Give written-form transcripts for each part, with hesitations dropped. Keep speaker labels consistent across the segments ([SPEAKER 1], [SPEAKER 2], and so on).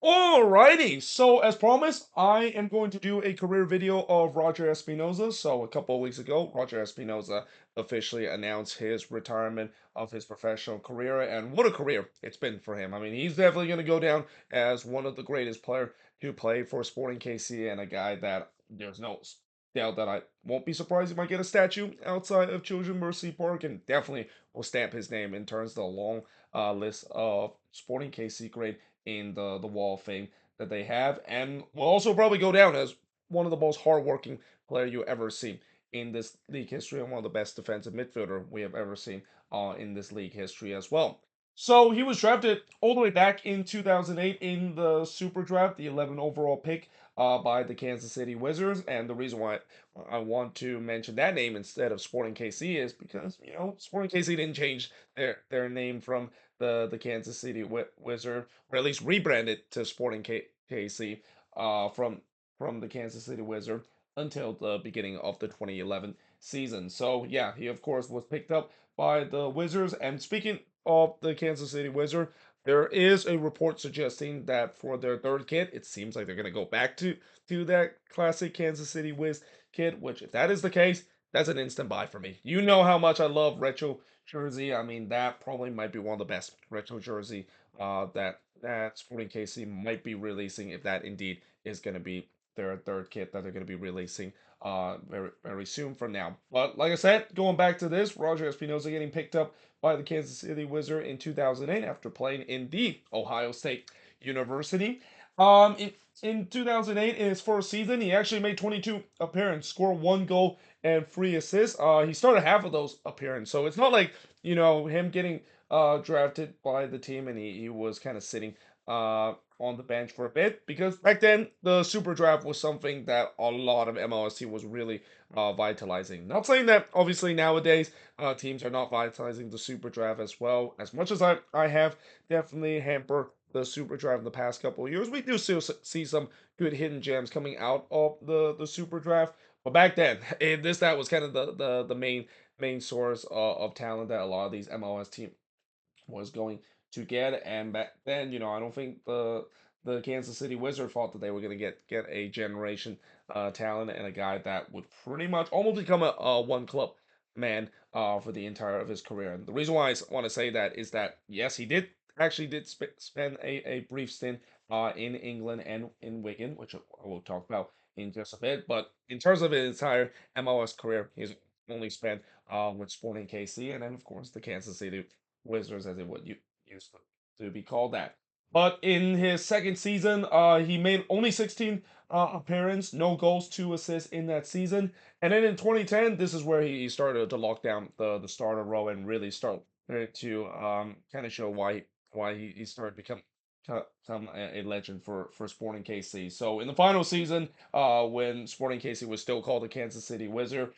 [SPEAKER 1] Alrighty, so as promised, I am going to do a career video of Roger Espinoza. So a couple of weeks ago, Roger Espinoza officially announced his retirement of his professional career, and what a career it's been for him. I mean, he's definitely going to go down as one of the greatest player to play for Sporting KC, and a guy that there's no doubt that I won't be surprised if I get a statue outside of Children Mercy Park, and definitely will stamp his name in terms of the long list of Sporting KC great in the Wall of Fame that they have, and will also probably go down as one of the most hardworking player you ever seen in this league history, and one of the best defensive midfielder we have ever seen in this league history as well. So he was drafted all the way back in 2008 in the Super Draft, the 11 overall pick by the Kansas City Wizards. And the reason why I want to mention that name instead of Sporting KC is because, Sporting KC didn't change their name from the Kansas City Wizard, or at least rebranded to Sporting KC from the Kansas City Wizard until the beginning of the 2011 season. So yeah, he of course was picked up by the Wizards. And speaking of the Kansas City Wizard, there is a report suggesting that for their third kit, it seems like they're gonna go back to that classic Kansas City Wiz kit. Which, if that is the case, that's an instant buy for me. You know how much I love retro jersey. I mean, that probably might be one of the best retro jersey that Sporting KC might be releasing, if that indeed is going to be their third kit that they're going to be releasing very very soon from now. But like I said, going back to this, Roger Espinoza getting picked up by the Kansas City Wizard in 2008 after playing in the Ohio State University. In 2008, in his first season, he actually made 22 appearances, scored one goal and three assists. He started half of those appearances, so it's not like him getting drafted by the team and he was kind of sitting on the bench for a bit, because back then the super draft was something that a lot of MLS team was really vitalizing. Not saying that obviously nowadays teams are not vitalizing the super draft as well. As much as I have definitely hampered the super draft in the past couple of years, we do still see some good hidden gems coming out of the super draft. But back then, that was kind of the main source of talent that a lot of these MLS teams was going to get. And back then, I don't think the Kansas City Wizard thought that they were going to get a generation talent and a guy that would pretty much almost become a one club man for the entire of his career. And the reason why I want to say that is that yes, he did spend a brief stint in England and in Wigan, which I will talk about in just a bit. But in terms of his entire MLS career, he's only spent with Sporting KC, and then of course the Kansas City Wizards, as it would used to be called that. But in his second season, he made only 16 appearances, no goals, two assists in that season. And then in 2010, this is where he started to lock down the starter role and really start to kind of show why he started to become a legend for Sporting KC. So in the final season, when Sporting KC was still called the Kansas City Wizard,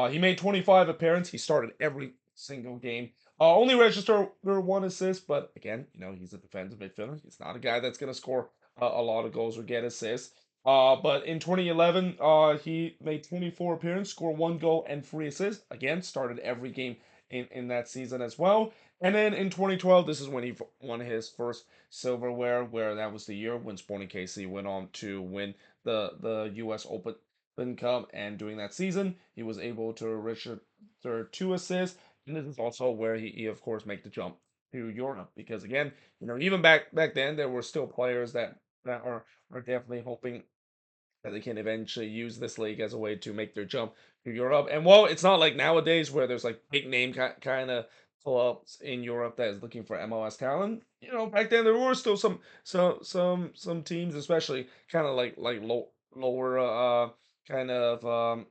[SPEAKER 1] he made 25 appearances. He started every single game. Only registered one assist, but again, he's a defensive midfielder. He's not a guy that's going to score a lot of goals or get assists. But in 2011, he made 24 appearances, scored one goal and three assists. Again, started every game in that season as well. And then in 2012, this is when he won his first silverware, where that was the year when Sporting KC went on to win the U.S. Open Cup. And during that season, he was able to register two assists, and this is also where he of course make the jump to Europe, because again, even back then there were still players that are definitely hoping that they can eventually use this league as a way to make their jump to Europe. And well, it's not like nowadays where there's like big name kind of clubs in Europe that is looking for MLS talent. Back then there were still some teams, especially kind of like lower kind of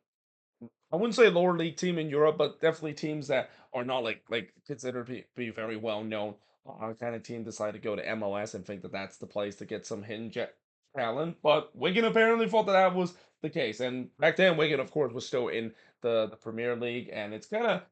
[SPEAKER 1] I wouldn't say lower league team in Europe, but definitely teams that are not like considered to be very well known. Kind of team decide to go to MLS and think that that's the place to get some hidden talent. But Wigan apparently thought that that was the case, and back then Wigan, of course, was still in the Premier League, and it's kind of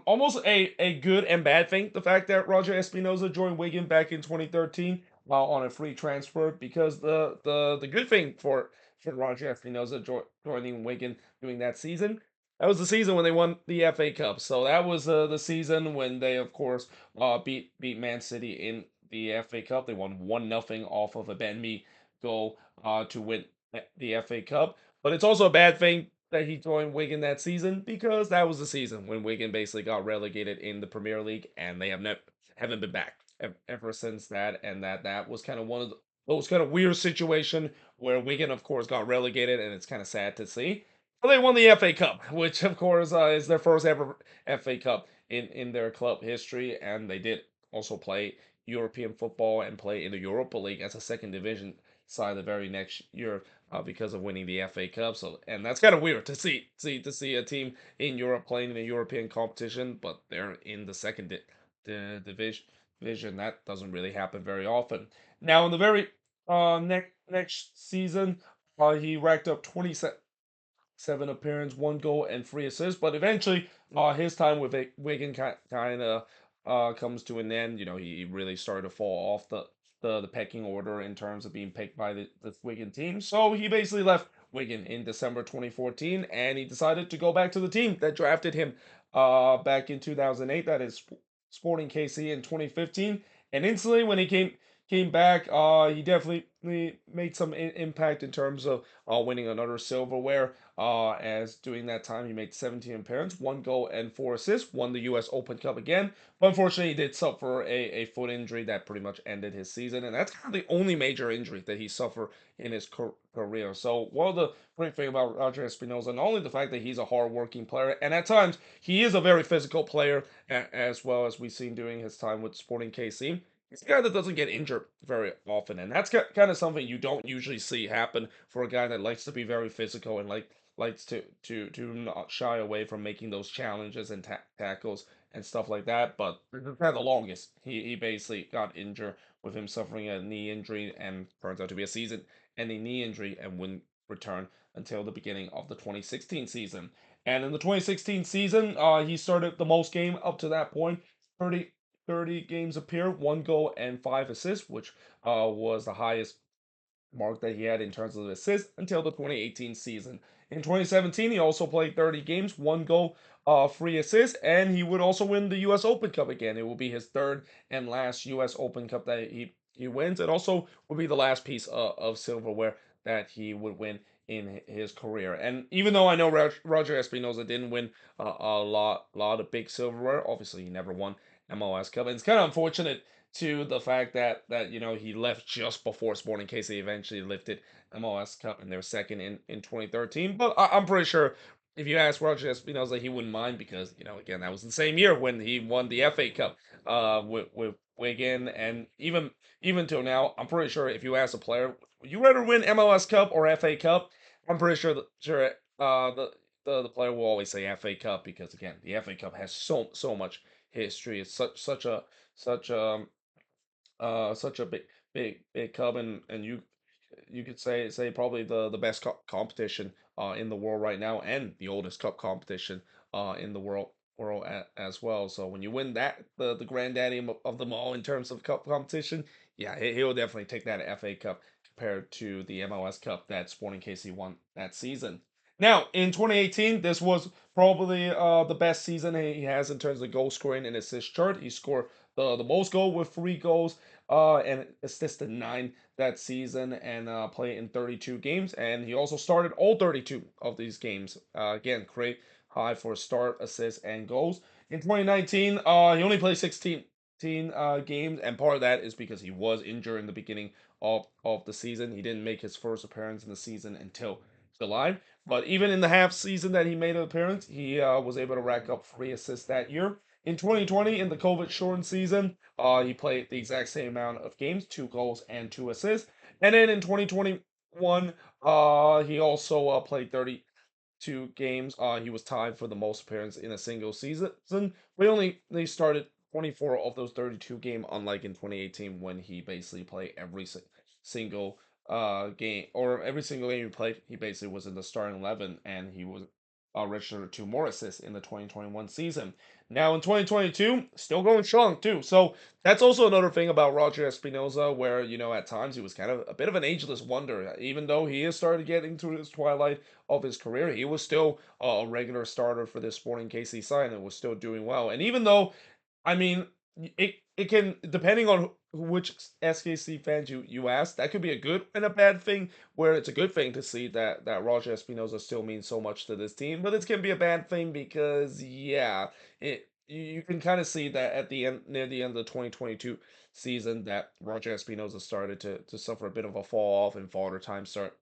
[SPEAKER 1] almost a good and bad thing, the fact that Roger Espinoza joined Wigan back in 2013 while on a free transfer, because the good thing for Roger Espinoza joining Wigan during that season. That was the season when they won the FA Cup. So that was the season when they, of course, beat Man City in the FA Cup. They won 1-0 off of a Ben Mee goal to win the FA Cup. But it's also a bad thing that he joined Wigan that season because that was the season when Wigan basically got relegated in the Premier League, and they haven't been back ever since that. And that was kind of one of those kind of weird situation where Wigan, of course, got relegated, and it's kind of sad to see. But they won the FA Cup, which of course is their first ever FA Cup in their club history, and they did also play European football and play in the Europa League as a second division side the very next year because of winning the FA Cup. So, and that's kind of weird to see a team in Europe playing in a European competition, but they're in the second division. That doesn't really happen very often. Now, in the very next season, he racked up 27 appearances, 1 goal, and 3 assists. But eventually, his time with Wigan kind of comes to an end. You know, he really started to fall off the pecking order in terms of being picked by the Wigan team. So he basically left Wigan in December 2014, and he decided to go back to the team that drafted him back in 2008. That is Sporting KC in 2015. And instantly, when he came back, he definitely made some impact in terms of winning another silverware. As during that time, he made 17 appearances, 1 goal, and 4 assists. Won the U.S. Open Cup again, but unfortunately, he did suffer a foot injury that pretty much ended his season, and that's kind of the only major injury that he suffered in his career. So, one of the great thing about Roger Espinoza, not only the fact that he's a hard-working player, and at times he is a very physical player, as well as we've seen during his time with Sporting KC. He's a guy that doesn't get injured very often, and that's kind of something you don't usually see happen for a guy that likes to be very physical and likes to not shy away from making those challenges and tackles and stuff like that. But for kind of the longest, he basically got injured with him suffering a knee injury and turns out to be a season-ending knee injury and wouldn't return until the beginning of the 2016 season. And in the 2016 season, he started the most game up to that point, 30 games appeared, 1 goal and 5 assists, which was the highest mark that he had in terms of assists until the 2018 season. In 2017, he also played 30 games, 1 goal, 3 assists, and he would also win the U.S. Open Cup again. It will be his third and last U.S. Open Cup that he wins, and also will be the last piece of silverware that he would win in his career. And even though I know Roger Espinoza didn't win a lot of big silverware, obviously he never won MLS Cup, and it's kind of unfortunate to the fact that he left just before Sporting KC eventually lifted MLS Cup and they're second in 2013. But I'm pretty sure if you ask Roger Espinoza, he wouldn't mind because again that was the same year when he won the FA Cup with Wigan, and even till now, I'm pretty sure if you ask a player, would you rather win MLS Cup or FA Cup? I'm pretty sure the player will always say FA Cup because again the FA Cup has so much history. It's such such a big club, and you could say probably the best competition in the world right now, and the oldest cup competition in the world as well. So when you win that, the granddaddy of them all in terms of cup competition, yeah, he'll definitely take that FA Cup compared to the MLS Cup that Sporting KC won that season. Now, in 2018, this was probably the best season he has in terms of goal scoring and assist chart. He scored the most goal with 3 goals and assisted 9 that season and played in 32 games. And he also started all 32 of these games. Again, great high for start, assists, and goals. In 2019, he only played 16 games, and part of that is because he was injured in the beginning of the season. He didn't make his first appearance in the season until July. But even in the half season that he made an appearance, he was able to rack up 3 assists that year. In 2020, in the COVID shortened season, he played the exact same amount of games, 2 goals and 2 assists. And then in 2021, he also played 32 games. He was tied for the most appearances in a single season. We only they started 24 of those 32 game, unlike in 2018 when he basically played every single game, or every single game he played. He basically was in the starting 11, and he was registered 2 more assists in the 2021 season. Now in 2022, still going strong too. So that's also another thing about Roger Espinoza, where at times he was kind of a bit of an ageless wonder. Even though he is started getting to his twilight of his career, he was still a regular starter for this Sporting KC side and was still doing well. And even though, I mean, it can, depending on which SKC fans you ask, that could be a good and a bad thing. Where it's a good thing to see that Roger Espinoza still means so much to this team, but it can be a bad thing because yeah, you can kind of see that at the end, near the end of the 2022 season, that Roger Espinoza started to suffer a bit of a fall off, and Father Time start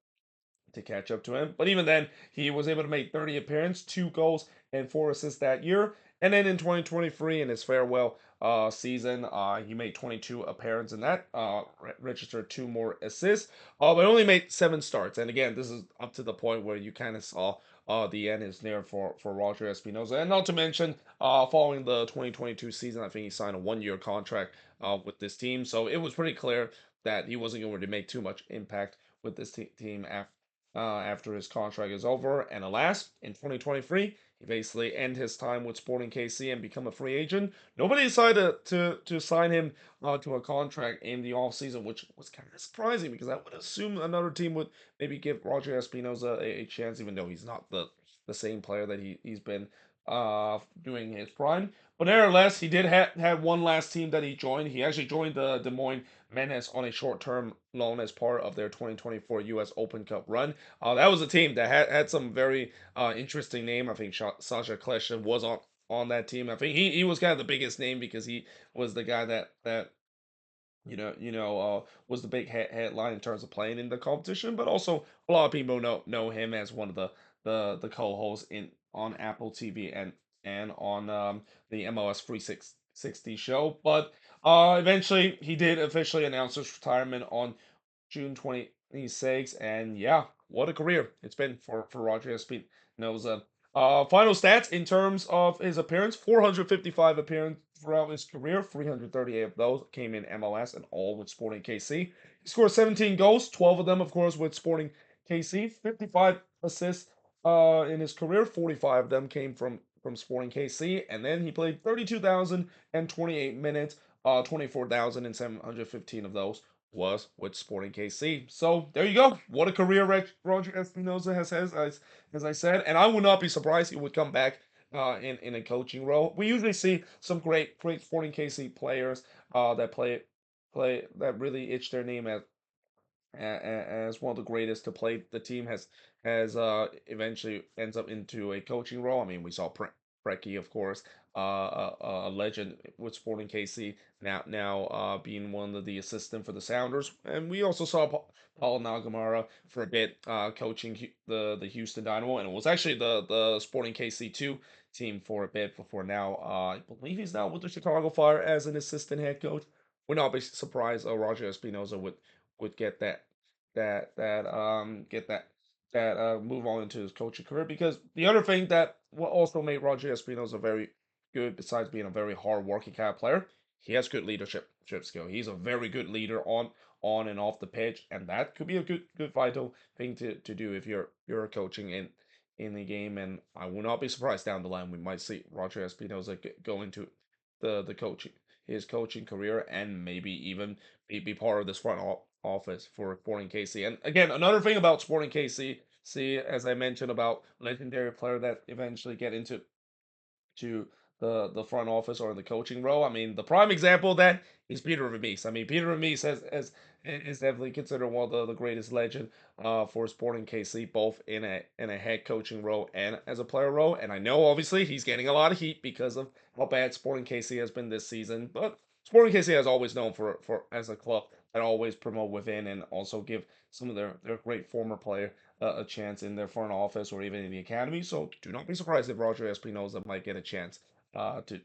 [SPEAKER 1] to catch up to him. But even then, he was able to make 30 appearances, 2 goals, and 4 assists that year. And then in 2023, in his farewell season, he made 22 appearances in that, registered 2 more assists, but only made 7 starts. And again, this is up to the point where you kind of saw the end is near for Roger Espinoza. And not to mention, following the 2022 season, I think he signed a 1 year contract with this team. So it was pretty clear that he wasn't going to make too much impact with this team after his contract is over. And alas, in 2023, he basically end his time with Sporting KC and become a free agent. Nobody decided to sign him to a contract in the offseason, which was kind of surprising because I would assume another team would maybe give Roger Espinoza a chance, even though he's not the same player that he's been doing his prime. But nevertheless, he did had one last team that he joined. He actually joined the Des Moines Menace on a short-term loan as part of their 2024 U.S. Open Cup run. That was a team that had some very interesting name. I think Sasha Klesha was on that team. I think he was kind of the biggest name because he was the guy that was the big headline in terms of playing in the competition. But also a lot of people know him as one of the co-hosts in on Apple TV and on the MLS 360 show. But eventually he did officially announce his retirement on June 26th, and yeah, what a career it's been for Roger Espinoza. Final stats in terms of his appearance: 455 appearances throughout his career, 338 of those came in MLS and all with Sporting KC. He scored 17 goals, 12 of them, of course, with Sporting KC. 55 assists in his career, 45 of them came from Sporting KC, and then he played 32,028 minutes, 24,715 of those was with Sporting KC. So there you go. What a career Roger Espinoza has as I said, and I would not be surprised he would come back in a coaching role. We usually see some great Sporting KC players that play that really itch their name as one of the greatest to play. The team has eventually ends up into a coaching role. I mean, we saw Preki, of course, a legend with Sporting KC, now being one of the assistant for the Sounders, and we also saw Paul Nagamara for a bit coaching the Houston Dynamo, and it was actually the Sporting KC2 team for a bit before now. I believe he's now with the Chicago Fire as an assistant head coach. Would not be surprised Roger Espinoza would get that move on into his coaching career, because the other thing that what also made Roger Espinoza very good, besides being a very hard-working kind of player, he has good leadership skill. He's a very good leader on and off the pitch, and that could be a good vital thing to do if you're coaching in the game. And I will not be surprised down the line we might see Roger Espinoza go into the coaching his coaching career, and maybe even be part of this front office for Sporting KC. And again, another thing about Sporting KC, see, as I mentioned about legendary player that eventually get into to the front office or the coaching role. I mean, the prime example of that is Peter Vermees. I mean, Peter Vermees is definitely considered one of the greatest legend for Sporting KC, both in a head coaching role and as a player role. And I know obviously he's getting a lot of heat because of how bad Sporting KC has been this season, but Sporting KC has always known for as a club that always promote within and also give some of their great former player a chance in their front office or even in the academy. So do not be surprised if Roger Espinoza might get a chance to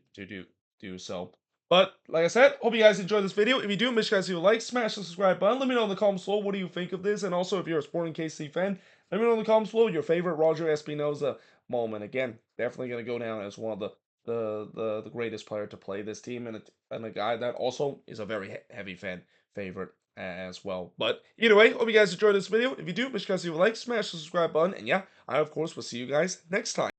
[SPEAKER 1] do so. But like I said, hope you guys enjoyed this video. If you do, make sure you guys do a like, smash the subscribe button. Let me know in the comments below what do you think of this, and also if you're a Sporting KC fan, let me know in the comments below your favorite Roger Espinoza moment. Again, definitely gonna go down as one of the greatest player to play this team, and a guy that also is a very heavy fan favorite as well. But either way, hope you guys enjoyed this video. If you do, make sure you guys do a like, smash the subscribe button, and yeah, I of course will see you guys next time.